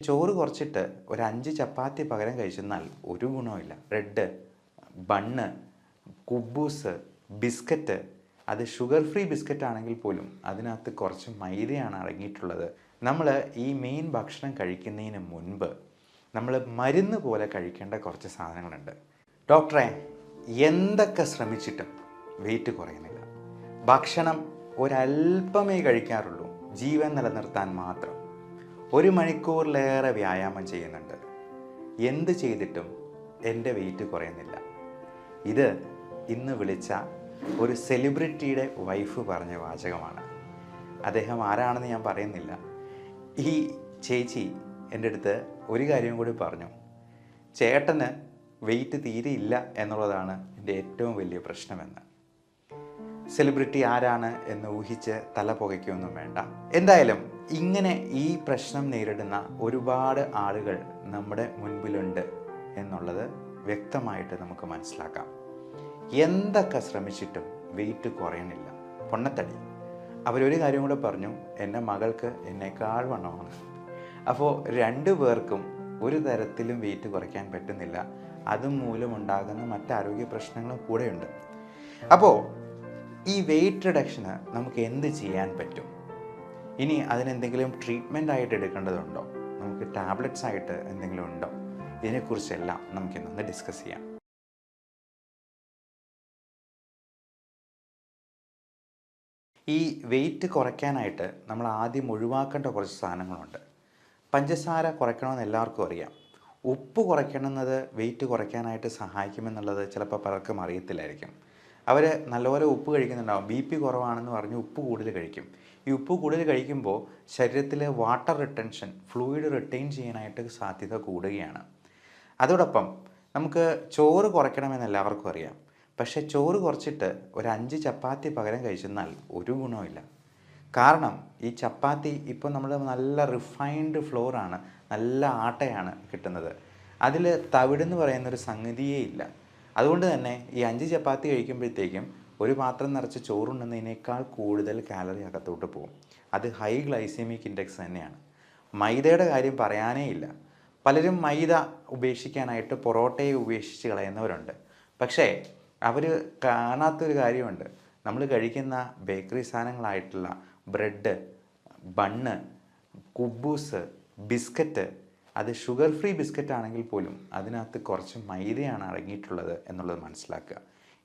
ചോറ് കുറച്ചിട്ട് ഒരു 5 ചപ്പാത്തി പകരം കഴിച്ചെന്നാൽ ഒരു ഗുണവുമില്ല. ബ്രെഡ്, ബണ്ണ്, കുബൂസ്, ബിസ്ക്കറ്റ്, അത് ഷുഗർ ഫ്രീ ബിസ്ക്കറ്റ് ആണെങ്കിൽ പോലും അതിനകത്ത് കുറച്ച് മൈദയാണ് അടങ്ങിയിട്ടുള്ളത്. നമ്മൾ ഈ മെയിൻ ഭക്ഷണം കഴിക്കുന്നതിന് മുൻപ് നമ്മൾ മരുന്ന് പോലെ കഴിക്കേണ്ട കുറച്ച് സാധനങ്ങളുണ്ട്. ഡോക്ടറെ, എന്തൊക്കെ ശ്രമിച്ചിട്ടും വെയിറ്റ് കുറയുന്നില്ല. ഭക്ഷണം ഒരല്പമേ കഴിക്കാറുള്ളൂ, ജീവൻ നിലനിർത്താൻ മാത്രം. 1 മണിക്കൂറിലേറെ വ്യായാമം ചെയ്യുന്നുണ്ട്, എന്ത് ചെയ്തിട്ടും എൻ്റെ വെയിറ്റ് കുറയുന്നില്ല. ഇത് ഇന്ന് വിളിച്ച ഒരു സെലിബ്രിറ്റിയുടെ വൈഫ് പറഞ്ഞ വാചകമാണ്. അദ്ദേഹം ആരാണെന്ന് ഞാൻ പറയുന്നില്ല. ഈ ചേച്ചി എൻ്റെ അടുത്ത് ഒരു കാര്യം കൂടി പറഞ്ഞു. ചേട്ടന് വെയിറ്റ് തീരെ ഇല്ല എന്നുള്ളതാണ് എൻ്റെ ഏറ്റവും വലിയ പ്രശ്നമെന്ന്. സെലിബ്രിറ്റി ആരാണ് എന്ന് ഊഹിച്ച് തല പുകയ്ക്കൊന്നും വേണ്ട. എന്തായാലും ഇങ്ങനെ ഈ പ്രശ്നം നേരിടുന്ന ഒരുപാട് ആളുകൾ നമ്മുടെ മുൻപിലുണ്ട് എന്നുള്ളത് വ്യക്തമായിട്ട് നമുക്ക് മനസ്സിലാക്കാം. എന്തൊക്കെ ശ്രമിച്ചിട്ടും വെയിറ്റ് കുറയണില്ല, പൊണ്ണത്തടി. അവരൊരു കാര്യം കൂടെ പറഞ്ഞു, എൻ്റെ മകൾക്ക് എന്നേക്കാൾ വണ്ണമാണ്. അപ്പോൾ 2 പേർക്കും ഒരു തരത്തിലും വെയിറ്റ് കുറയ്ക്കാൻ പറ്റുന്നില്ല. അതുമൂലമുണ്ടാകുന്ന മറ്റാരോഗ്യ പ്രശ്നങ്ങളും കൂടെയുണ്ട്. അപ്പോൾ ഈ വെയിറ്റ് റിഡക്ഷന് നമുക്ക് എന്ത് ചെയ്യാൻ പറ്റും? ഇനി അതിനെന്തെങ്കിലും ട്രീറ്റ്മെൻ്റ് ആയിട്ട് എടുക്കേണ്ടതുണ്ടോ? നമുക്ക് ടാബ്ലറ്റ്സ് ആയിട്ട് എന്തെങ്കിലും ഉണ്ടോ? ഇതിനെക്കുറിച്ചെല്ലാം നമുക്കിന്നൊന്ന് ഡിസ്കസ് ചെയ്യാം. ഈ വെയിറ്റ് കുറയ്ക്കാനായിട്ട് നമ്മൾ ആദ്യം ഒഴിവാക്കേണ്ട കുറച്ച് സാധനങ്ങളുണ്ട്. പഞ്ചസാര കുറയ്ക്കണമെന്ന് എല്ലാവർക്കും അറിയാം. ഉപ്പ് കുറയ്ക്കണമെന്നത് വെയിറ്റ് കുറയ്ക്കാനായിട്ട് സഹായിക്കുമെന്നുള്ളത് ചിലപ്പോൾ പലർക്കും അറിയത്തില്ലായിരിക്കും. അവർ നല്ലപോലെ ഉപ്പ് കഴിക്കുന്നുണ്ടാവും. BP കുറവാണെന്ന് പറഞ്ഞ് ഉപ്പ് കൂടുതൽ കഴിക്കും. ഈ ഉപ്പ് കൂടുതൽ കഴിക്കുമ്പോൾ ശരീരത്തിലെ വാട്ടർ റിട്ടൻഷൻ, ഫ്ലൂയിഡ് റിട്ടൈൻ ചെയ്യാനായിട്ട് സാധ്യത കൂടുകയാണ്. അതോടൊപ്പം നമുക്ക് ചോറ് കുറയ്ക്കണമെന്ന് എല്ലാവർക്കും അറിയാം. പക്ഷേ ചോറ് കുറച്ചിട്ട് ഒരു 5 ചപ്പാത്തി പകരം കഴിച്ചെന്നാൽ ഒരു ഗുണവുമില്ല. കാരണം ഈ ചപ്പാത്തി ഇപ്പോൾ നമ്മൾ നല്ല റിഫൈൻഡ് ഫ്ലോറാണ്, നല്ല ആട്ടയാണ് കിട്ടുന്നത്. അതിൽ തവിടെന്ന് പറയുന്നൊരു സംഗതിയേ ഇല്ല. അതുകൊണ്ട് തന്നെ ഈ 5 ചപ്പാത്തി കഴിക്കുമ്പോഴത്തേക്കും ഒരു പാത്രം നിറച്ച് ചോറുണ്ടെന്നതിനേക്കാൾ കൂടുതൽ കാലറി അകത്തോട്ട് പോകും. അത് ഹൈ ഗ്ലൈസീമിക് ഇൻഡെക്സ് തന്നെയാണ്. മൈദയുടെ കാര്യം പറയാനേ ഇല്ല. പലരും മൈദ ഉപേക്ഷിക്കാനായിട്ട് പൊറോട്ടയെ ഉപേക്ഷിച്ച് കളയുന്നവരുണ്ട്. പക്ഷേ അവർ കാണാത്തൊരു കാര്യമുണ്ട്. നമ്മൾ കഴിക്കുന്ന ബേക്കറി സാധനങ്ങളായിട്ടുള്ള ബ്രെഡ്, ബണ്ണ്, കുബൂസ്, ബിസ്ക്കറ്റ്, അത് ഷുഗർ ഫ്രീ ബിസ്ക്കറ്റ് ആണെങ്കിൽ പോലും അതിനകത്ത് കുറച്ച് മൈദയാണ് അടങ്ങിയിട്ടുള്ളത് എന്നുള്ളത് മനസ്സിലാക്കുക.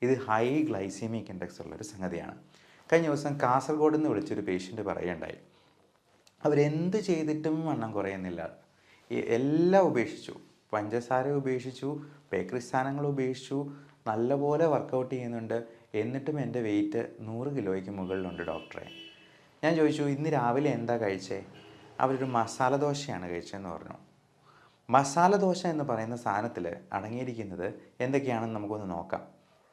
ഇത് ഹൈ ഗ്ലൈസീമിക് ഇൻഡെക്സ് ഉള്ളൊരു സംഗതിയാണ്. കഴിഞ്ഞ ദിവസം കാസർഗോഡ് നിന്ന് വിളിച്ചൊരു പേഷ്യൻ്റ് പറയുകയുണ്ടായി, അവരെന്ത് ചെയ്തിട്ടും വണ്ണം കുറയുന്നില്ല. എല്ലാം ഉപേക്ഷിച്ചു, പഞ്ചസാര ഉപേക്ഷിച്ചു, ബേക്കറി സാധനങ്ങൾ ഉപേക്ഷിച്ചു, നല്ലപോലെ വർക്കൗട്ട് ചെയ്യുന്നുണ്ട്, എന്നിട്ടും എൻ്റെ വെയിറ്റ് 100 കിലോയ്ക്ക് മുകളിലുണ്ട് ഡോക്ടറെ. ഞാൻ ചോദിച്ചു, ഇന്ന് രാവിലെ എന്താ കഴിച്ചേ? അവരൊരു മസാല ദോശയാണ് കഴിച്ചതെന്ന് പറഞ്ഞു. മസാല ദോശ എന്ന് പറയുന്ന സാധനത്തിൽ അടങ്ങിയിരിക്കുന്നത് എന്തൊക്കെയാണെന്ന് നമുക്കൊന്ന് നോക്കാം.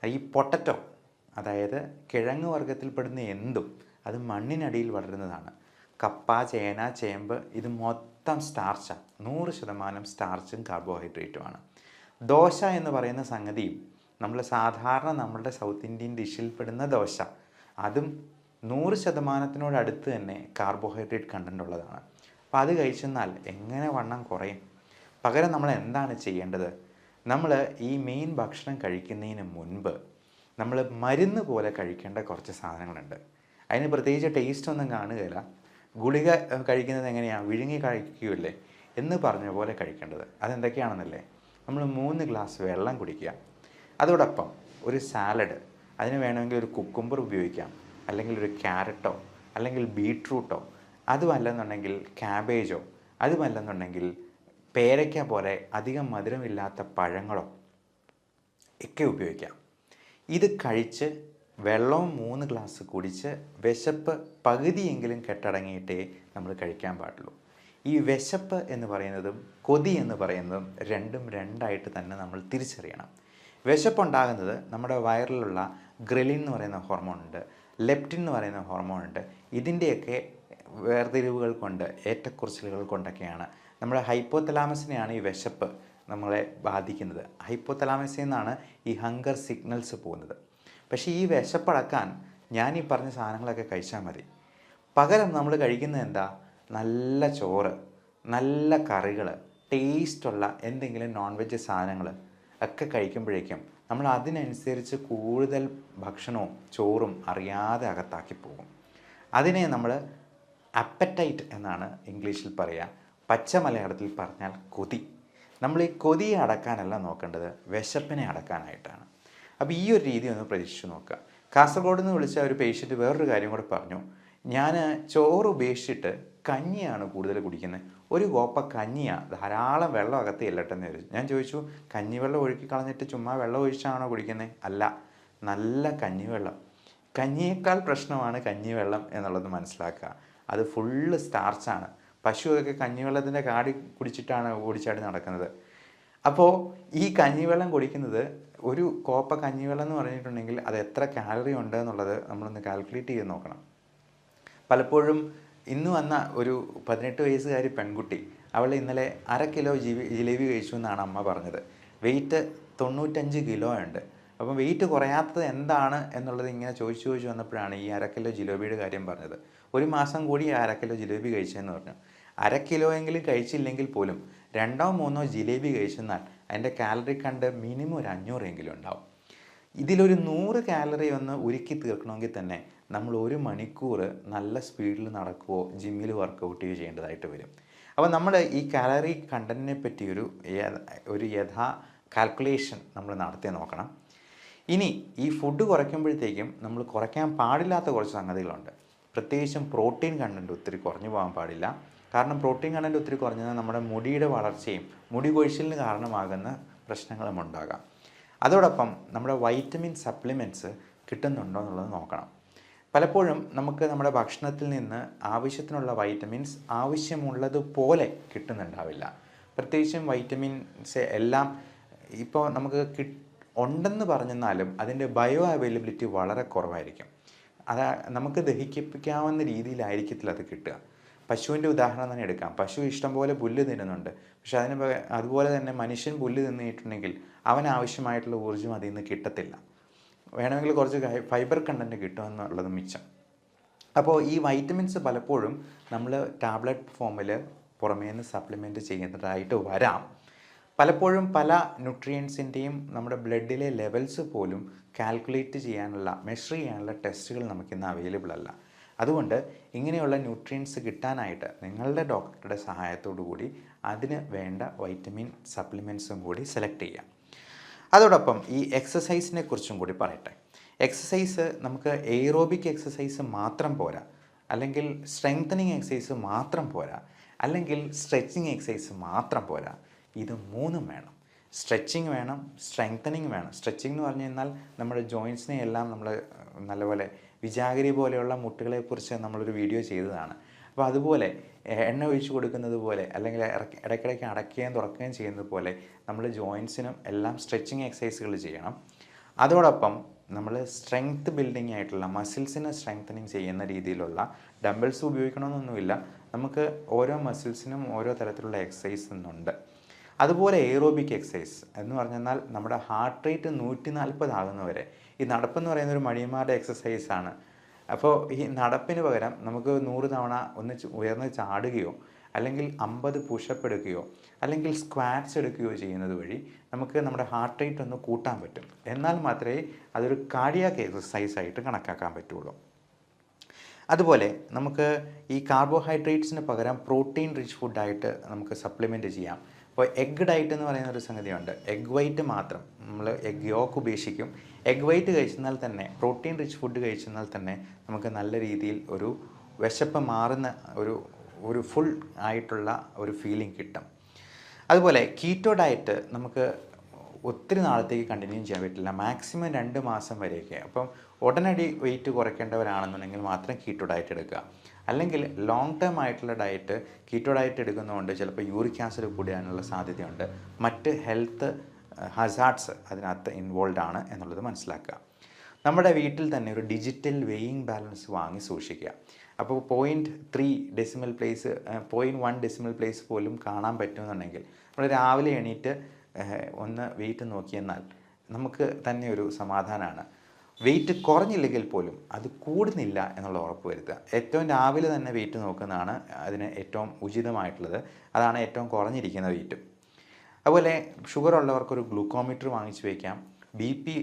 ഈ പൊട്ടറ്റോ, അതായത് കിഴങ്ങ് വർഗ്ഗത്തിൽപ്പെടുന്ന എന്തും അത് മണ്ണിനടിയിൽ വളരുന്നതാണ്. കപ്പ, ചേന, ചേമ്പ്, ഇത് മൊത്തം സ്റ്റാർച്ചാണ്. 100% സ്റ്റാർച്ചും കാർബോഹൈഡ്രേറ്റുമാണ്. ദോശ എന്ന് പറയുന്ന സംഗതിയും നമ്മൾ സാധാരണ നമ്മളുടെ സൗത്ത് ഇന്ത്യൻ ഡിഷിൽപ്പെടുന്ന ദോശ, അതും 100% അടുത്ത് തന്നെ കാർബോഹൈഡ്രേറ്റ് കണ്ടൻ്റ് ഉള്ളതാണ്. അപ്പോൾ അത് കഴിച്ചെന്നാൽ എങ്ങനെ വണ്ണം കുറയും? പകരം നമ്മൾ എന്താണ് ചെയ്യേണ്ടത്? നമ്മൾ ഈ മെയിൻ ഭക്ഷണം കഴിക്കുന്നതിന് മുൻപ് നമ്മൾ മരുന്ന് പോലെ കഴിക്കേണ്ട കുറച്ച് സാധനങ്ങളുണ്ട്. അതിന് പ്രത്യേകിച്ച് ടേസ്റ്റ് ഒന്നും കാണുകയില്ല. ഗുളിക കഴിക്കുന്നത് എങ്ങനെയാണ്? വിഴുങ്ങി കഴിക്കുകയല്ലേ എന്ന് പറഞ്ഞ പോലെ കഴിക്കേണ്ടത്. അതെന്തൊക്കെയാണെന്നല്ലേ? നമ്മൾ 3 ഗ്ലാസ് വെള്ളം കുടിക്കുക. അതോടൊപ്പം ഒരു സാലഡ്, അതിന് വേണമെങ്കിൽ ഒരു കുക്കുംബർ ഉപയോഗിക്കാം, അല്ലെങ്കിൽ ഒരു ക്യാരറ്റോ, അല്ലെങ്കിൽ ബീട്രൂട്ടോ, അതുമല്ലെന്നുണ്ടെങ്കിൽ ക്യാബേജോ, അതുമല്ലെന്നുണ്ടെങ്കിൽ പേരയ്ക്ക പോലെ അധികം മധുരമില്ലാത്ത പഴങ്ങളോ ഒക്കെ ഉപയോഗിക്കാം. ഇത് കഴിച്ച് വെള്ളവും 3 ഗ്ലാസ് കുടിച്ച് വിശപ്പ് പകുതിയെങ്കിലും കെട്ടടങ്ങിയിട്ടേ നമ്മൾ കഴിക്കാൻ പാടുള്ളൂ. ഈ വിശപ്പ് എന്ന് പറയുന്നതും കൊതി എന്ന് പറയുന്നതും രണ്ടും രണ്ടായിട്ട് തന്നെ നമ്മൾ തിരിച്ചറിയണം. വിശപ്പുണ്ടാകുന്നത് നമ്മുടെ വയറിലുള്ള ഗ്രെലിൻ എന്ന് പറയുന്ന ഹോർമോണുണ്ട്, ലെപ്റ്റിൻ എന്ന് പറയുന്ന ഹോർമോണുണ്ട്. ഇതിൻ്റെയൊക്കെ വേർതിരിവുകൾ കൊണ്ട്, ഏറ്റക്കുറച്ചിലുകൾ കൊണ്ടൊക്കെയാണ് നമ്മുടെ ഹൈപ്പോതലാമസിനെയാണ് ഈ വിശപ്പ് നമ്മളെ ബാധിക്കുന്നത്. ഹൈപ്പോതലാമസിൽ നിന്നാണ് ഈ ഹങ്കർ സിഗ്നൽസ് പോകുന്നത്. പക്ഷേ ഈ വിശപ്പടക്കാൻ ഞാൻ ഈ പറഞ്ഞ സാധനങ്ങളൊക്കെ കഴിച്ചാൽ മതി. പകരം നമ്മൾ കഴിക്കുന്നത് എന്താ? നല്ല ചോറ്, നല്ല കറികൾ, ടേസ്റ്റുള്ള എന്തെങ്കിലും നോൺ വെജ് സാധനങ്ങൾ ഒക്കെ കഴിക്കുമ്പോഴേക്കും നമ്മൾ അതിനനുസരിച്ച് കൂടുതൽ ഭക്ഷണവും ചോറും അറിയാതെ അകത്താക്കി പോകും. അതിനെ നമ്മൾ അപ്പറ്റൈറ്റ് എന്നാണ് ഇംഗ്ലീഷിൽ പറയുക. പച്ച മലയാളത്തിൽ പറഞ്ഞാൽ കൊതി. നമ്മൾ ഈ കൊതിയെ അടക്കാനല്ല നോക്കേണ്ടത്, വിശപ്പിനെ അടക്കാനായിട്ടാണ്. അപ്പോൾ ഈ ഒരു രീതി ഒന്ന് പരീക്ഷിച്ച് നോക്കുക. കാസർഗോഡ് നിന്ന് വിളിച്ച ഒരു പേഷ്യൻറ്റ് വേറൊരു കാര്യം കൂടെ പറഞ്ഞു. ഞാൻ ചോറ് ഉപേക്ഷിച്ചിട്ട് കഞ്ഞിയാണ് കൂടുതൽ കുടിക്കുന്നത്. ഒരു കോപ്പ കഞ്ഞിയാണ്, ധാരാളം വെള്ളം അകത്ത് ചെല്ലട്ടെന്ന് ചോദിച്ചു. ഞാൻ ചോദിച്ചു, കഞ്ഞിവെള്ളം ഒഴുക്കി കളഞ്ഞിട്ട് ചുമ്മാ വെള്ളം ഒഴിച്ചാണോ കുടിക്കുന്നത്? അല്ല, നല്ല കഞ്ഞിവെള്ളം. കഞ്ഞിയേക്കാൾ പ്രശ്നമാണ് കഞ്ഞിവെള്ളം എന്നുള്ളത് മനസ്സിലാക്കുക. അത് ഫുള്ള് സ്റ്റാർച്ചാണ്. പശുവൊക്കെ കഞ്ഞിവെള്ളത്തിൻ്റെ കാടി കുടിച്ചിട്ടാണ് ഓടിച്ചാടി നടക്കുന്നത്. അപ്പോൾ ഈ കഞ്ഞിവെള്ളം കുടിക്കുന്നത്, ഒരു കോപ്പ കഞ്ഞിവെള്ളം എന്ന് പറഞ്ഞിട്ടുണ്ടെങ്കിൽ അത് എത്ര കാലറി ഉണ്ട് എന്നുള്ളത് നമ്മളൊന്ന് കാൽക്കുലേറ്റ് ചെയ്ത് നോക്കണം. പലപ്പോഴും ഇന്ന് വന്ന ഒരു 18 വയസ്സുകാരി പെൺകുട്ടി, അവൾ ഇന്നലെ 1/2 കിലോ ജിലേബി കഴിച്ചു എന്നാണ് അമ്മ പറഞ്ഞത്. വെയിറ്റ് 95 കിലോ ഉണ്ട്. അപ്പം വെയിറ്റ് കുറയാത്തത് എന്താണ് എന്നുള്ളത് ഇങ്ങനെ ചോദിച്ചു വന്നപ്പോഴാണ് ഈ 1/2 കിലോ ജിലേബിയുടെ കാര്യം പറഞ്ഞത്. ഒരു മാസം കൂടി 1/2 കിലോ ജിലേബി കഴിച്ചതെന്ന് പറഞ്ഞു. 1/2 കിലോ എങ്കിലും കഴിച്ചില്ലെങ്കിൽ പോലും 2ഓ 3ഓ ജിലേബി കഴിച്ചെന്നാൽ അതിൻ്റെ കാലറി കണ്ട് മിനിമം ഒരു 500 എങ്കിലും ഉണ്ടാവും. ഇതിലൊരു 100 കാലറി ഒന്ന് ഉരുക്കി തീർക്കണമെങ്കിൽ തന്നെ നമ്മൾ 1 മണിക്കൂർ നല്ല സ്പീഡിൽ നടക്കുകയോ ജിമ്മിൽ വർക്കൗട്ട് ചെയ്യുകയോ ചെയ്യേണ്ടതായിട്ട് വരും. അപ്പോൾ നമ്മൾ ഈ കാലറി കണ്ടൻറ്റിനെ പറ്റി ഒരു കാൽക്കുലേഷൻ നമ്മൾ നടത്തി നോക്കണം. ഇനി ഈ ഫുഡ് കുറയ്ക്കുമ്പോഴത്തേക്കും നമ്മൾ കുറയ്ക്കാൻ പാടില്ലാത്ത കുറച്ച് സംഗതികളുണ്ട്. പ്രത്യേകിച്ചും പ്രോട്ടീൻ കണ്ടൻറ്റ് ഒത്തിരി കുറഞ്ഞു പോകാൻ പാടില്ല. കാരണം പ്രോട്ടീൻ കണ്ടൻറ്റ് ഒത്തിരി കുറഞ്ഞാൽ നമ്മുടെ മുടിയുടെ വളർച്ചയും മുടി കൊഴിച്ചിലിന് കാരണമാകുന്ന പ്രശ്നങ്ങളും ഉണ്ടാകാം. അതോടൊപ്പം നമ്മുടെ വൈറ്റമിൻ സപ്ലിമെൻറ്റ്സ് കിട്ടുന്നുണ്ടോ എന്നുള്ളത് നോക്കണം. പലപ്പോഴും നമുക്ക് നമ്മുടെ ഭക്ഷണത്തിൽ നിന്ന് ആവശ്യത്തിനുള്ള വൈറ്റമിൻസ് ആവശ്യമുള്ളതുപോലെ കിട്ടുന്നുണ്ടാവില്ല. പ്രത്യേകിച്ചും വൈറ്റമിൻസ് എല്ലാം ഇപ്പോൾ നമുക്ക് ഉണ്ടെന്ന് പറഞ്ഞെന്നാലും അതിൻ്റെ ബയോ അവൈലബിലിറ്റി വളരെ കുറവായിരിക്കും. നമുക്ക് ദഹിപ്പിക്കാവുന്ന രീതിയിലായിരിക്കത്തില്ല അത് കിട്ടുക. പശുവിൻ്റെ ഉദാഹരണം തന്നെ എടുക്കാം. പശു ഇഷ്ടംപോലെ പുല്ല് തിന്നുന്നുണ്ട്. പക്ഷെ അതുപോലെ തന്നെ മനുഷ്യൻ പുല്ല് തിന്നിട്ടുണ്ടെങ്കിൽ അവനാവശ്യമായിട്ടുള്ള ഊർജ്ജം അതിൽ നിന്ന് കിട്ടത്തില്ല. വേണമെങ്കിൽ കുറച്ച് ഫൈബർ കണ്ടൻറ്റ് കിട്ടുമെന്നുള്ളത് മിച്ചം. അപ്പോൾ ഈ വൈറ്റമിൻസ് പലപ്പോഴും നമ്മൾ ടാബ്ലറ്റ് ഫോമിൽ പുറമേ നിന്ന് സപ്ലിമെൻറ്റ് ചെയ്യുന്നതായിട്ട് വരാം. പലപ്പോഴും പല ന്യൂട്രിയൻസിൻ്റെയും നമ്മുടെ ബ്ലഡിലെ ലെവൽസ് പോലും കാൽക്കുലേറ്റ് ചെയ്യാനുള്ള, മെഷർ ചെയ്യാനുള്ള ടെസ്റ്റുകൾ നമുക്കിന്ന് അവൈലബിൾ അല്ല. അതുകൊണ്ട് ഇങ്ങനെയുള്ള ന്യൂട്രിയൻസ് കിട്ടാനായിട്ട് നിങ്ങളുടെ ഡോക്ടറുടെ സഹായത്തോടു കൂടി അതിന് വേണ്ട വൈറ്റമിൻ സപ്ലിമെൻറ്റ്സും കൂടി സെലക്ട് ചെയ്യാം. അതോടൊപ്പം ഈ എക്സസൈസിനെ കുറിച്ചും കൂടി പറയട്ടെ. എക്സസൈസ് നമുക്ക് എയ്റോബിക് എക്സസൈസ് മാത്രം പോരാ, അല്ലെങ്കിൽ സ്ട്രെങ്തനിങ് എക്സസൈസ് മാത്രം പോരാ, അല്ലെങ്കിൽ സ്ട്രെച്ചിങ് എക്സസൈസ് മാത്രം പോരാ. ഇത് മൂന്നും വേണം. സ്ട്രെച്ചിങ് വേണം, സ്ട്രെങ്തനിങ് വേണം. സ്ട്രെച്ചിങ് എന്ന് പറഞ്ഞു കഴിഞ്ഞാൽ നമ്മുടെ ജോയിൻസിനെ എല്ലാം നമ്മൾ നല്ലപോലെ, വിജാഗിരി പോലെയുള്ള മുട്ടുകളെക്കുറിച്ച് നമ്മളൊരു വീഡിയോ ചെയ്തതാണ്. അപ്പോൾ അതുപോലെ എണ്ണ ഒഴിച്ചു കൊടുക്കുന്നത് പോലെ, അല്ലെങ്കിൽ ഇടയ്ക്കിടയ്ക്ക് അടയ്ക്കുകയും തുറക്കുകയും ചെയ്യുന്നത് പോലെ നമ്മൾ ജോയിൻസിനും എല്ലാം സ്ട്രെച്ചിങ് എക്സസൈസുകൾ ചെയ്യണം. അതോടൊപ്പം നമ്മൾ സ്ട്രെങ്ത് ബിൽഡിംഗ് ആയിട്ടുള്ള മസിൽസിനെ സ്ട്രെങ്തനിങ് ചെയ്യുന്ന രീതിയിലുള്ള ഡംബിൾസ് ഉപയോഗിക്കണമെന്നൊന്നുമില്ല. നമുക്ക് ഓരോ മസിൽസിനും ഓരോ തരത്തിലുള്ള എക്സസൈസ് ഉണ്ട്. അതുപോലെ എയ്റോബിക് എക്സസൈസ് എന്ന് പറഞ്ഞാൽ നമ്മുടെ ഹാർട്ട് റേറ്റ് 140 ആകുന്നവരെ. ഈ നടപ്പെന്ന് പറയുന്ന ഒരു മടിയന്മാരുടെ എക്സസൈസാണ്. അപ്പോൾ ഈ നടപ്പിന് പകരം നമുക്ക് 100 തവണ ഒന്ന് ഉയർന്ന് ചാടുകയോ, അല്ലെങ്കിൽ 50 പുഷപ്പ് എടുക്കുകയോ, അല്ലെങ്കിൽ സ്ക്വാറ്റ്സ് എടുക്കുകയോ ചെയ്യുന്നത് വഴി നമുക്ക് നമ്മുടെ ഹാർട്ട് റേറ്റ് ഒന്ന് കൂട്ടാൻ പറ്റും. എന്നാൽ മാത്രമേ അതൊരു കാർഡിയാക് എക്സസൈസ് ആയിട്ട് കണക്കാക്കാൻ പറ്റുള്ളൂ. അതുപോലെ നമുക്ക് ഈ കാർബോഹൈഡ്രേറ്റ്സിന് പകരം പ്രോട്ടീൻ റിച്ച് ഫുഡായിട്ട് നമുക്ക് സപ്ലിമെൻറ്റ് ചെയ്യാം. അപ്പോൾ എഗ് ഡയറ്റ് എന്ന് പറയുന്ന ഒരു സംഗതിയുണ്ട്. എഗ് വൈറ്റ് മാത്രം, നമ്മൾ എഗ് യോക്ക് ഉപേക്ഷിക്കും. എഗ് വൈറ്റ് കഴിച്ചെന്നാൽ തന്നെ, പ്രോട്ടീൻ റിച്ച് ഫുഡ് കഴിച്ചെന്നാൽ തന്നെ നമുക്ക് നല്ല രീതിയിൽ ഒരു വിശപ്പ് മാറുന്ന ഒരു ഫുൾ ആയിട്ടുള്ള ഒരു ഫീലിംഗ് കിട്ടും. അതുപോലെ കീറ്റോ ഡയറ്റ് നമുക്ക് ഒത്തിരി നാളത്തേക്ക് കണ്ടിന്യൂ ചെയ്യാൻ പറ്റില്ല. മാക്സിമം 2 മാസം വരെയൊക്കെ. അപ്പം ഉടനടി വെയിറ്റ് കുറയ്ക്കേണ്ടവരാണെന്നുണ്ടെങ്കിൽ മാത്രം കീറ്റോ ഡയറ്റ് എടുക്കുക. അല്ലെങ്കിൽ ലോങ് ടേം ആയിട്ടുള്ള ഡയറ്റ്, കീറ്റോ ഡയറ്റ് എടുക്കുന്നതുകൊണ്ട് ചിലപ്പോൾ യൂറിക് ആസിഡ് കൂടാനുള്ള സാധ്യതയുണ്ട്. മറ്റ് ഹെൽത്ത് ഹസാർഡ്സ് അതിനകത്ത് ഇൻവോൾവ് ആണ് എന്നുള്ളത് മനസ്സിലാക്കുക. നമ്മുടെ വീട്ടിൽ തന്നെ ഒരു ഡിജിറ്റൽ വെയിങ് ബാലൻസ് വാങ്ങി സൂക്ഷിക്കുക. അപ്പോൾ 0.3 ഡെസിമൽ പ്ലേസ്, 0.1 ഡെസിമൽ പ്ലേസ് പോലും കാണാൻ പറ്റുമെന്നുണ്ടെങ്കിൽ നമ്മൾ രാവിലെ എണീറ്റ് ഒന്ന് വെയിറ്റ് നോക്കിയെന്നാൽ നമുക്ക് തന്നെ ഒരു സമാധാനമാണ്. വെയിറ്റ് കുറഞ്ഞില്ലെങ്കിൽ പോലും അത് കൂടുന്നില്ല എന്നുള്ള ഉറപ്പ് വരുത്തുക. ഏറ്റവും രാവിലെ തന്നെ വെയിറ്റ് നോക്കുന്നതാണ് അതിന് ഏറ്റവും ഉചിതമായിട്ടുള്ളത്. അതാണ് ഏറ്റവും കുറഞ്ഞിരിക്കുന്ന വെയിറ്റും. അതുപോലെ ഷുഗർ ഉള്ളവർക്കൊരു ഗ്ലൂക്കോമീറ്റർ വാങ്ങിച്ച് വയ്ക്കാം. ബി പി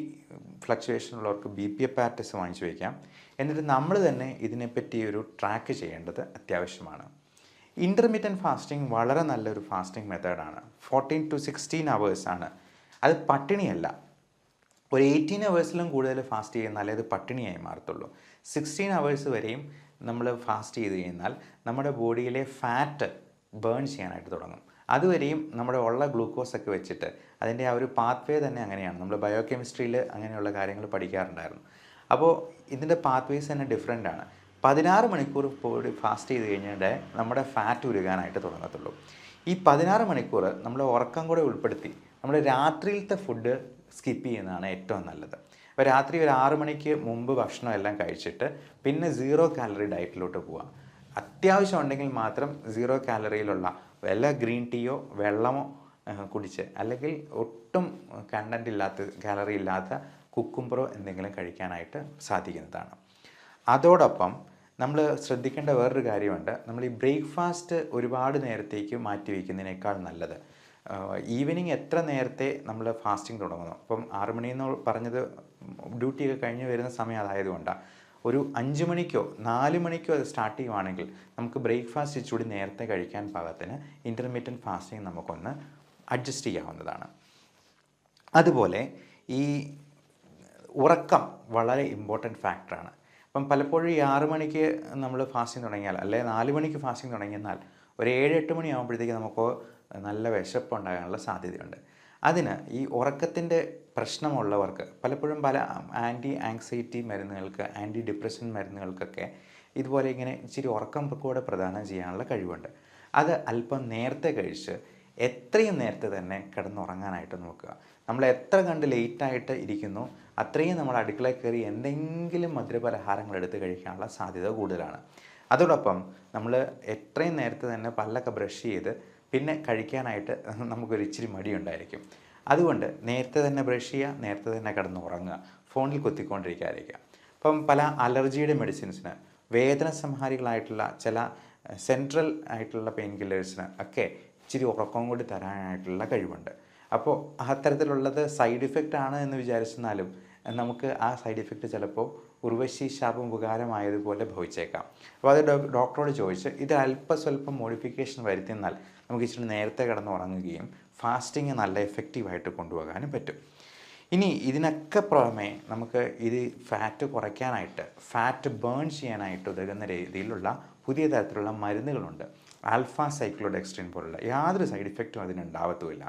ഫ്ലക്ച്വേഷൻ ഉള്ളവർക്ക് ബി പി അപ്പാരറ്റസ് വാങ്ങിച്ച് വയ്ക്കാം. എന്നിട്ട് നമ്മൾ തന്നെ ഇതിനെപ്പറ്റി ഒരു ട്രാക്ക് ചെയ്യേണ്ടത് അത്യാവശ്യമാണ്. ഇൻ്റർമീഡിയൻറ്റ് ഫാസ്റ്റിംഗ് വളരെ നല്ലൊരു ഫാസ്റ്റിംഗ് മെത്തേഡാണ്. 14 to 16 hours ആണ്. അത് പട്ടിണിയല്ല. ഒരു 18 അവേഴ്സിലും കൂടുതൽ ഫാസ്റ്റ് ചെയ്യുന്നാലേ അത് പട്ടിണിയായി മാറത്തുള്ളൂ. 16 അവേഴ്സ് വരെയും നമ്മൾ ഫാസ്റ്റ് ചെയ്ത് കഴിഞ്ഞാൽ നമ്മുടെ ബോഡിയിലെ ഫാറ്റ് ബേൺ ചെയ്യാനായിട്ട് തുടങ്ങും. അതുവരെയും നമ്മുടെ ഉള്ള ഗ്ലൂക്കോസൊക്കെ വെച്ചിട്ട് അതിൻ്റെ ആ ഒരു പാത്ത് വേ തന്നെ അങ്ങനെയാണ്. നമ്മൾ ബയോ കെമിസ്ട്രിയിൽ അങ്ങനെയുള്ള കാര്യങ്ങൾ പഠിക്കാറുണ്ടായിരുന്നു. അപ്പോൾ ഇതിൻ്റെ പാത്ത് വേസ് തന്നെ ഡിഫറെൻ്റ് ആണ്. 16 മണിക്കൂർ ബോഡി ഫാസ്റ്റ് ചെയ്ത് കഴിഞ്ഞാൽ നമ്മുടെ ഫാറ്റ് ഉരുകാനായിട്ട് തുടങ്ങത്തുള്ളൂ. ഈ 16 മണിക്കൂർ നമ്മൾ ഉറക്കം കൂടെ ഉൾപ്പെടുത്തി നമ്മൾ രാത്രിയിലത്തെ ഫുഡ് സ്കിപ്പ് ചെയ്യുന്നതാണ് ഏറ്റവും നല്ലത്. അപ്പോൾ രാത്രി ഒരു 6 മണിക്ക് മുമ്പ് ഭക്ഷണം എല്ലാം കഴിച്ചിട്ട് പിന്നെ 0 കാലറി ഡയറ്റിലോട്ട് പോവുക. അത്യാവശ്യം ഉണ്ടെങ്കിൽ മാത്രം 0 കാലറിയിലുള്ള വല്ല ഗ്രീൻ ടീയോ വെള്ളമോ കുടിച്ച്, അല്ലെങ്കിൽ ഒട്ടും കണ്ടൻ്റ് ഇല്ലാത്ത കാലറി ഇല്ലാത്ത കുക്കുംബറോ എന്തെങ്കിലും കഴിക്കാനായിട്ട് സാധിക്കുന്നതാണ്. അതോടൊപ്പം നമ്മൾ ശ്രദ്ധിക്കേണ്ട വേറൊരു കാര്യമുണ്ട്. നമ്മൾ ഈ ബ്രേക്ക്ഫാസ്റ്റ് ഒരുപാട് നേരത്തേക്ക് മാറ്റി വയ്ക്കുന്നതിനേക്കാൾ നല്ലത് ഈവനിങ് എത്ര നേരത്തെ നമ്മൾ ഫാസ്റ്റിംഗ് തുടങ്ങുന്നു. അപ്പം 6 മണിയെന്ന് പറഞ്ഞത് ഡ്യൂട്ടിയൊക്കെ കഴിഞ്ഞ് വരുന്ന സമയം അതായതുകൊണ്ടാണ്. ഒരു 5 മണിക്കോ 4 മണിക്കോ അത് സ്റ്റാർട്ട് ചെയ്യുവാണെങ്കിൽ നമുക്ക് ബ്രേക്ക്ഫാസ്റ്റ് ഇച്ചിരി നേരത്തെ കഴിക്കാൻ പാകത്തിന് ഇൻ്റർമീഡിയൻറ്റ് ഫാസ്റ്റിംഗ് നമുക്കൊന്ന് അഡ്ജസ്റ്റ് ചെയ്യാവുന്നതാണ്. അതുപോലെ ഈ ഉറക്കം വളരെ ഇമ്പോർട്ടൻറ്റ് ഫാക്ടറാണ്. അപ്പം പലപ്പോഴും ഈ 6 മണിക്ക് നമ്മൾ ഫാസ്റ്റിംഗ് തുടങ്ങിയാൽ, അല്ലെങ്കിൽ 4 മണിക്ക് ഫാസ്റ്റിംഗ് തുടങ്ങിയെന്നാൽ ഒരു 7-8 മണി ആകുമ്പോഴത്തേക്ക് നമുക്ക് നല്ല വിശപ്പുണ്ടാകാനുള്ള സാധ്യതയുണ്ട്. അതിന് ഈ ഉറക്കത്തിൻ്റെ പ്രശ്നമുള്ളവർക്ക് പലപ്പോഴും പല ആൻറ്റി ആങ്സൈറ്റി മരുന്നുകൾക്ക്, ആൻറ്റി ഡിപ്രഷൻ മരുന്നുകൾക്കൊക്കെ ഇതുപോലെ ഇങ്ങനെ ഇച്ചിരി ഉറക്കം കൂടെ പ്രദാനം ചെയ്യാനുള്ള കഴിവുണ്ട്. അത് അല്പം നേരത്തെ കഴിച്ച് എത്രയും നേരത്തെ തന്നെ കിടന്നുറങ്ങാനായിട്ട് നോക്കുക. നമ്മൾ എത്ര കണ്ട് ലേറ്റായിട്ട് ഇരിക്കുന്നു അത്രയും നമ്മൾ അടുക്കളയിൽ കയറി എന്തെങ്കിലും മധുരപലഹാരങ്ങൾ എടുത്ത് കഴിക്കാനുള്ള സാധ്യത കൂടുതലാണ്. അതോടൊപ്പം നമ്മൾ എത്രയും നേരത്തെ തന്നെ പല്ലൊക്കെ ബ്രഷ് ചെയ്ത് പിന്നെ കഴിക്കാനായിട്ട് നമുക്കൊരു ഇച്ചിരി മടിയുണ്ടായിരിക്കും. അതുകൊണ്ട് നേരത്തെ തന്നെ ബ്രഷ് ചെയ്യുക, നേരത്തെ തന്നെ കിടന്നുറങ്ങുക, ഫോണിൽ കുത്തിക്കൊണ്ടിരിക്കാതിരിക്കുക. അപ്പം പല അലർജിയുടെ മെഡിസിൻസിന്, വേദന സംഹാരികളായിട്ടുള്ള ചില സെൻട്രൽ ആയിട്ടുള്ള പെയിൻ കില്ലേഴ്സിന് ഒക്കെ ഇച്ചിരി ഉറക്കം കൂടി തരാനായിട്ടുള്ള കഴിവുണ്ട്. അപ്പോൾ അത്തരത്തിലുള്ളത് സൈഡ് ഇഫക്റ്റ് ആണ് എന്ന് വിചാരിച്ചെന്നാലും നമുക്ക് ആ സൈഡ് ഇഫക്റ്റ് ചിലപ്പോൾ ഉർവശി ശാപം ഉപകാരമായതുപോലെ ഭവിച്ചേക്കാം. അപ്പോൾ അത് ഡോക്ടറോട് ചോദിച്ച് ഇത് അല്പസ്വല്പം മോഡിഫിക്കേഷൻ വരുത്തിയെന്നാൽ നമുക്ക് ഇച്ചിരി നേരത്തെ കിടന്നുറങ്ങുകയും ഫാസ്റ്റിങ് നല്ല എഫക്റ്റീവായിട്ട് കൊണ്ടുപോകാനും പറ്റും. ഇനി ഇതിനൊക്കെ പുറമെ നമുക്ക് ഇത് ഫാറ്റ് കുറയ്ക്കാനായിട്ട്, ഫാറ്റ് ബേൺ ചെയ്യാനായിട്ട് ഉതകുന്ന രീതിയിലുള്ള പുതിയ തരത്തിലുള്ള മരുന്നുകളുണ്ട്. ആൽഫ സൈക്ലോഡെക്സ്ട്രിൻ പോലുള്ള യാതൊരു സൈഡ് ഇഫക്റ്റും അതിനുണ്ടാവത്തുമില്ല.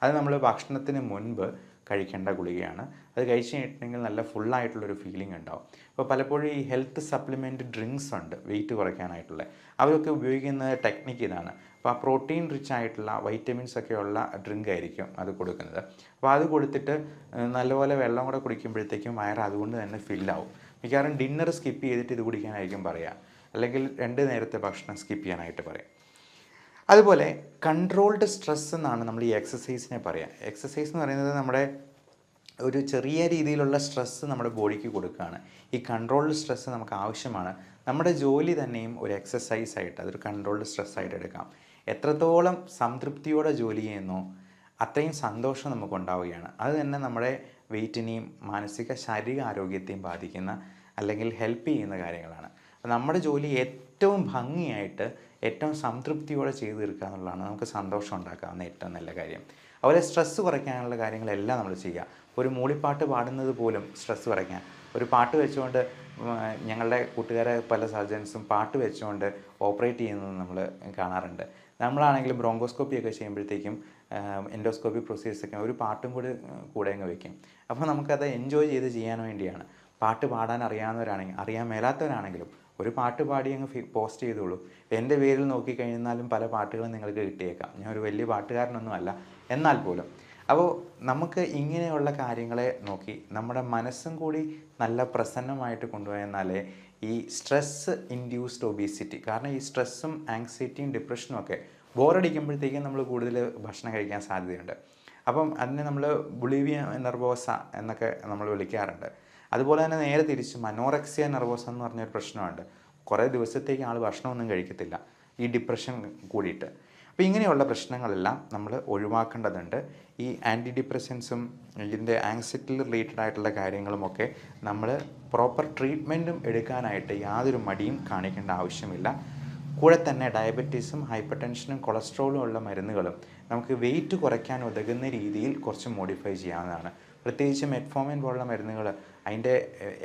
അത് നമ്മൾ ഭക്ഷണത്തിന് മുൻപ് കഴിക്കേണ്ട ഗുളികയാണ്. അത് കഴിച്ച് കഴിഞ്ഞിട്ടുണ്ടെങ്കിൽ നല്ല ഫുള്ളായിട്ടുള്ളൊരു ഫീലിംഗ് ഉണ്ടാവും. അപ്പോൾ പലപ്പോഴും ഈ ഹെൽത്ത് സപ്ലിമെൻറ്റ് ഡ്രിങ്ക്സ് ഉണ്ട് വെയിറ്റ് കുറയ്ക്കാനായിട്ടുള്ള, അവരൊക്കെ ഉപയോഗിക്കുന്ന ടെക്നിക്ക് ഇതാണ്. അപ്പോൾ ആ പ്രോട്ടീൻ റിച്ച് ആയിട്ടുള്ള വൈറ്റമിൻസ് ഒക്കെ ഉള്ള ഡ്രിങ്ക് ആയിരിക്കും അത് കൊടുക്കുന്നത്. അപ്പോൾ അത് കൊടുത്തിട്ട് നല്ലപോലെ വെള്ളം കൂടെ കുടിക്കുമ്പോഴത്തേക്കും വയറ് അതുകൊണ്ട് തന്നെ ഫില്ലാവും. മിക്കവാറും ഡിന്നർ സ്കിപ്പ് ചെയ്തിട്ട് ഇത് കുടിക്കാനായിരിക്കും പറയുക, അല്ലെങ്കിൽ 2 നേരത്തെ ഭക്ഷണം സ്കിപ്പ് ചെയ്യാനായിട്ട് പറയാം. അതുപോലെ കൺട്രോൾഡ് സ്ട്രെസ് എന്നാണ് നമ്മൾ ഈ എക്സസൈസിനെ പറയുക. എക്സസൈസ് എന്ന് പറയുന്നത് നമ്മുടെ ഒരു ചെറിയ രീതിയിലുള്ള സ്ട്രെസ്സ് നമ്മുടെ ബോഡിക്ക് കൊടുക്കുകയാണ്. ഈ കൺട്രോൾഡ് സ്ട്രെസ്സ് നമുക്ക് ആവശ്യമാണ്. നമ്മുടെ ജോലി തന്നെയും ഒരു എക്സസൈസ് ആയിട്ട്, അതൊരു കൺട്രോൾഡ് സ്ട്രെസ്സായിട്ട് എടുക്കാം. എത്രത്തോളം സംതൃപ്തിയോടെ ജോലി ചെയ്യുന്നോ അത്രയും സന്തോഷം നമുക്കുണ്ടാവുകയാണ്. അത് തന്നെ നമ്മുടെ വെയിറ്റിനെയും മാനസിക ശാരീരിക ആരോഗ്യത്തെയും ബാധിക്കുന്ന, അല്ലെങ്കിൽ ഹെൽപ്പ് ചെയ്യുന്ന കാര്യങ്ങളാണ്. അപ്പോൾ നമ്മുടെ ജോലി ഏറ്റവും ഭംഗിയായിട്ട് ഏറ്റവും സംതൃപ്തിയോടെ ചെയ്തു തീർക്കുക എന്നുള്ളതാണ് നമുക്ക് സന്തോഷം ഉണ്ടാക്കാവുന്ന ഏറ്റവും നല്ല കാര്യം. അതുപോലെ സ്ട്രെസ്സ് കുറയ്ക്കാനുള്ള കാര്യങ്ങളെല്ലാം നമ്മൾ ചെയ്യുക. ഒരു മൂളിപ്പാട്ട് പാടുന്നത് പോലും സ്ട്രെസ്സ് കുറയ്ക്കാൻ, ഒരു പാട്ട് വെച്ചുകൊണ്ട് ഞങ്ങളുടെ കൂട്ടുകാരെ പല സർജൻസും പാട്ട് വെച്ചുകൊണ്ട് ഓപ്പറേറ്റ് ചെയ്യുന്നത് നമ്മൾ കാണാറുണ്ട്. നമ്മളാണെങ്കിലും ബ്രോങ്കോസ്കോപ്പിയൊക്കെ ചെയ്യുമ്പോഴത്തേക്കും എൻഡോസ്കോപ്പി പ്രൊസീജിയേഴ്സൊക്കെ ഒരു പാട്ടും കൂടെ അങ്ങ് വയ്ക്കും. അപ്പോൾ നമുക്കത് എൻജോയ് ചെയ്ത് ചെയ്യാൻ വേണ്ടിയാണ്. പാട്ട് പാടാൻ അറിയാവുന്നവരാണെങ്കിൽ, അറിയാൻ മേലാത്തവരാണെങ്കിലും ഒരു പാട്ട് പാടി അങ്ങ് പോസ്റ്റ് ചെയ്തോളൂ. എൻ്റെ പേരിൽ നോക്കിക്കഴിഞ്ഞാലും പല പാട്ടുകളും നിങ്ങൾക്ക് കിട്ടിയേക്കാം. ഞാൻ ഒരു വലിയ പാട്ടുകാരനൊന്നും അല്ല, എന്നാൽ പോലും. അപ്പോൾ നമുക്ക് ഇങ്ങനെയുള്ള കാര്യങ്ങളെ നോക്കി നമ്മുടെ മനസ്സും കൂടി നല്ല പ്രസന്നമായിട്ട് കൊണ്ടുപോയെന്നാലേ ഈ സ്ട്രെസ്സ് ഇൻഡ്യൂസ്ഡ് ഒബീസിറ്റി, കാരണം ഈ സ്ട്രെസ്സും ആങ്സൈറ്റിയും ഡിപ്രഷനും ഒക്കെ ബോറടിക്കുമ്പോഴത്തേക്കും നമ്മൾ കൂടുതൽ ഭക്ഷണം കഴിക്കാൻ സാധ്യതയുണ്ട്. അപ്പം അതിനെ നമ്മൾ ബുളിമിയ നെർവോസ എന്നൊക്കെ നമ്മൾ വിളിക്കാറുണ്ട്. അതുപോലെ തന്നെ നേരെ തിരിച്ചും അനോറക്സിയ നെർവോസ എന്ന് പറഞ്ഞൊരു പ്രശ്നമുണ്ട്. കുറേ ദിവസത്തേക്ക് ആൾ ഭക്ഷണമൊന്നും കഴിക്കത്തില്ല, ഈ ഡിപ്രഷൻ കൂടിയിട്ട്. അപ്പോൾ ഇങ്ങനെയുള്ള പ്രശ്നങ്ങളെല്ലാം നമ്മൾ ഒഴിവാക്കേണ്ടതുണ്ട്. ഈ ആൻറ്റി ഡിപ്രസൻസും ഇതിൻ്റെ ആങ്സൈറ്റി റിലേറ്റഡ് ആയിട്ടുള്ള കാര്യങ്ങളുമൊക്കെ നമ്മൾ പ്രോപ്പർ ട്രീറ്റ്മെൻറ്റും എടുക്കാനായിട്ട് യാതൊരു മടിയും കാണിക്കേണ്ട ആവശ്യമില്ല. കൂടെ തന്നെ ഡയബറ്റീസും ഹൈപ്പർ ടെൻഷനും കൊളസ്ട്രോളും ഉള്ള മരുന്നുകളും നമുക്ക് വെയിറ്റ് കുറയ്ക്കാൻ ഉതകുന്ന രീതിയിൽ കുറച്ച് മോഡിഫൈ ചെയ്യാവുന്നതാണ്. പ്രത്യേകിച്ച് മെറ്റ്ഫോമിൻ പോലുള്ള മരുന്നുകൾ അതിൻ്റെ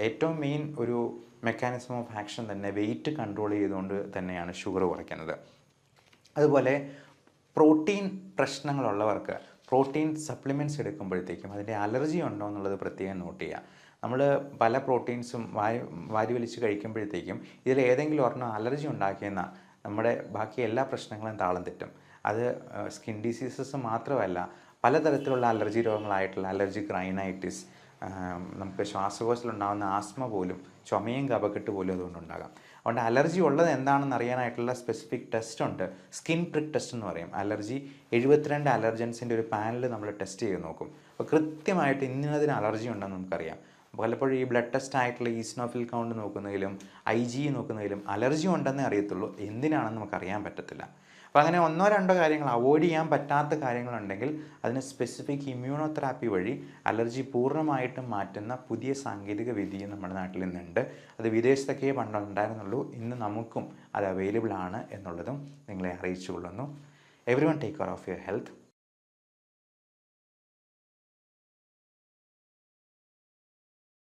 ഏറ്റവും മെയിൻ ഒരു മെക്കാനിസം ഓഫ് ആക്ഷൻ തന്നെ വെയിറ്റ് കൺട്രോൾ ചെയ്തുകൊണ്ട് തന്നെയാണ് ഷുഗർ കുറയ്ക്കുന്നത്. അതുപോലെ പ്രോട്ടീൻ പ്രശ്നങ്ങളുള്ളവർക്ക് പ്രോട്ടീൻ സപ്ലിമെൻറ്റ്സ് എടുക്കുമ്പോഴത്തേക്കും അതിൻ്റെ അലർജി ഉണ്ടോ എന്നുള്ളത് പ്രത്യേകം നോട്ട് ചെയ്യുക. നമ്മൾ പല പ്രോട്ടീൻസും വാരി വലിച്ച് കഴിക്കുമ്പോഴത്തേക്കും ഇതിൽ ഏതെങ്കിലും ഒരെണ്ണം അലർജി ഉണ്ടാക്കിയെന്നാൽ നമ്മുടെ ബാക്കി എല്ലാ പ്രശ്നങ്ങളും താളം തെറ്റും. അത് സ്കിൻ ഡിസീസസ് മാത്രമല്ല, പലതരത്തിലുള്ള അലർജി രോഗങ്ങളായിട്ടുള്ള അലർജിക് റൈനൈറ്റിസ്, നമുക്ക് ശ്വാസകോശത്തിലുണ്ടാകുന്ന ആസ്മ പോലും, ചുമയും കഫക്കെട്ട് പോലും അതുകൊണ്ടുണ്ടാകാം. അതുകൊണ്ട് അലർജി ഉള്ളത് എന്താണെന്ന് അറിയാനായിട്ടുള്ള സ്പെസിഫിക് ടെസ്റ്റ് ഉണ്ട്. സ്കിൻ പ്രിക് ടെസ്റ്റ് എന്ന് പറയും. അലർജി 72 അലർജൻസിൻ്റെ ഒരു പാനൽ നമ്മൾ ടെസ്റ്റ് ചെയ്ത് നോക്കും. അപ്പോൾ കൃത്യമായിട്ട് ഇന്നതിന് അലർജി ഉണ്ടെന്ന് നമുക്കറിയാം. പലപ്പോഴും ഈ ബ്ലഡ് ടെസ്റ്റ് ആയിട്ടുള്ള ഈസ്നോഫിൽ കൗണ്ട് നോക്കുന്നതിലും IgE നോക്കുന്നതിലും അലർജി ഉണ്ടെന്നേ അറിയത്തുള്ളൂ, എന്തിനാണെന്ന് നമുക്കറിയാൻ പറ്റത്തില്ല. അപ്പോൾ അങ്ങനെ ഒന്നോ രണ്ടോ കാര്യങ്ങൾ അവോയ്ഡ് ചെയ്യാൻ പറ്റാത്ത കാര്യങ്ങളുണ്ടെങ്കിൽ അതിന് സ്പെസിഫിക് ഇമ്മ്യൂണോതെറാപ്പി വഴി അലർജി പൂർണ്ണമായിട്ടും മാറ്റുന്ന പുതിയ സാങ്കേതിക വിദ്യയും നമ്മുടെ നാട്ടിൽ ഇന്നുണ്ട്. അത് വിദേശത്തൊക്കെ പണ്ടുണ്ടായിരുന്നുള്ളൂ, ഇന്ന് നമുക്കും അത് അവൈലബിൾ ആണ് എന്നുള്ളതും നിങ്ങളെ അറിയിച്ചു കൊള്ളുന്നു. Everyone take care of your health.